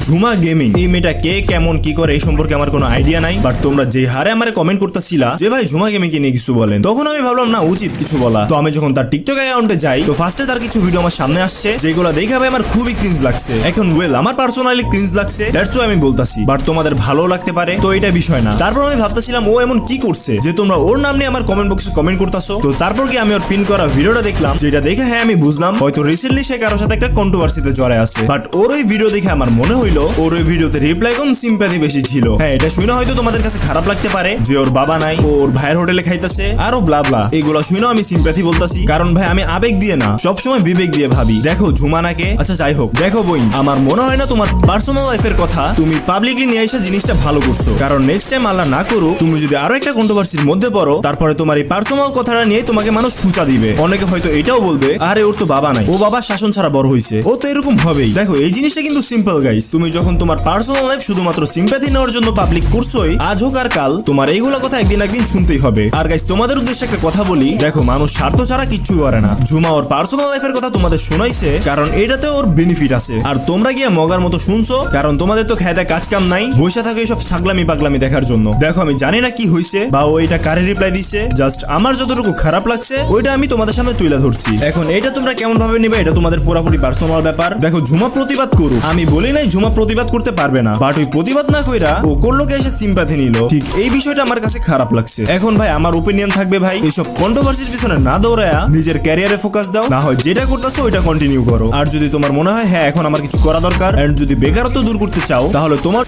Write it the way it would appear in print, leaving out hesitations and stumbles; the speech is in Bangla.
ঝুমা গেমিং এই মেয়েটা কে কেমন কি করে এই সম্পর্কে আমার কোনো আইডিয়া নাই, বাট তোমরা যে হারে আমারে কমেন্ট করতেছিলা যে ভাই ঝুমা গেমিং কে নিয়ে কিছু বলেন, তখন আমি ভাবলাম না উচিত কিছু বলা। তো আমি যখন তার টিকটক অ্যাকাউন্টে যাই তো ফার্স্টে তার কিছু ভিডিও আমার সামনে আসছে যেগুলো দেখে ভাই আমার খুবই ক্রিঞ্জ লাগছে। এখন আমার পার্সোনালি ক্রিঞ্জ লাগছে, দ্যাটস ওয়াই আমি বলতাছি, বাট তোমাদের ভালো লাগতে পারে তো এটা বিষয় না। তারপর আমি ভাবতেছিলাম ও এমন কি করছে যে তোমরা ওর নাম নিয়ে আমার কমেন্ট বক্সে কমেন্ট করতেছো। তো তারপর কি আমি ওর পিন করা ভিডিওটা দেখলাম, যেটা দেখে হ্যাঁ আমি বুঝলাম হয়তো রিসেন্টলি সে কারোর সাথে একটা কন্ট্রোভার্সিতে জড়ায় আছে। বাট ওর ওই ভিডিও দেখে আমার মনে হইলো ওর ওই ভিডিওতে রিপ্লাই কম সিম্প্যাথি বেশি ছিল। হ্যাঁ এটা শুনে হয়তো তোমাদের কাছে খারাপ লাগতে পারে যে ওর বাবা নাই, ওর ভাইয়ের হোটেলে খাইতেছে আরো ব্লা ব্লা, এগুলো শুনেও আমি সিম্প্যাথি বলতাছি, কারণ ভাই আমি আবেগ দিয়ে না সবসময় বিবেক দিয়ে ভাবি। দেখো ঝুমানাকে, আচ্ছা যাই হোক, দেখো বই আমার মনে হয় না তোমার পার্সোনাল লাইফের কথা তুমি পাবলিকলি নিয়ে এসে জিনিসটা ভালো করছো, কারণ নেক্সট টাইম আল্লাহ না করুক তুমি যদি আরো একটা কন্ট্রোভার্সির মধ্যে পড়ো তারপরে তোমার এই পার্সোনাল কথাটা নিয়ে তোমাকে মানুষ খুঁচা দিবে। অনেকে হয়তো এটাও বলবে আরে ওর তো বাবা নাই, ও বাবা শাসন ছাড়া বড় হয়েছে, ও তো এরকম হবেই। দেখো এই জিনিসটা কিন্তু সিম্পল গাইস, তুমি যখন তোমার পার্সোনাল লাইফ শুধুমাত্র সিম্প্যাথি নেওয়ার জন্য পাবলিক করছোই, আজ হোক আর কাল তোমার এইগুলো কথা একদিন একদিন শুনতেই হবে। আর গাইস তোমাদের উদ্দেশ্যে একটা কথা বলি, দেখো মানুষ স্বার্থ ছাড়া কিচ্ছু করে না। ঝুমা ওর পার্সোনাল লাইফের কথা তোমাদের শোনাইছে কারণ এটাতে ওর বেনিফিট আছে, আর তোমরা গিয়ে মগার মতো শুনছো কারণ তোমাদের তো খেয়ে কাজ কাম নাই, বসে থাকে এইসব ছাগলামি পাগলামি দেখার জন্য। দেখো আমি জানি না কি হয়েছে বা ও এটা কারে রিপ্লাই দিছে, জাস্ট আমার যতটুকু খারাপ লাগছে ওইটা আমি তোমাদের সামনে তুলে ধরছি। এখন এটা তোমরা কেমন ভাবে নিবে এটা তোমাদের পুরোপুরি পার্সোনাল ব্যাপার। দেখো ঝুমা প্রতিবাদ করুক, আমি বলি নাই ঝুমা প্রতিবাদ করতে পারবে না, বাট ওই প্রতিবাদ না কইরা ও করলোকে এসে সিম্প্যাথি নিল, ঠিক এই বিষয়টা আমার কাছে খারাপ লাগছে। এখন ভাই আমার ওপিনিয়ন থাকবে ভাই এইসব কন্ট্রোভার্সির পিছনে না দৌড়ায়া নিজের ক্যারিয়ারে ফোকাস দাও, না হয় যেটা করতেছো ওইটা কন্টিনিউ করো। আর যদি তোমার মনে হয় হ্যাঁ এখন আমার কিছু করা দরকার এন্ড যদি বেকারত্ব দূর করতে চাও তাহলে তোমার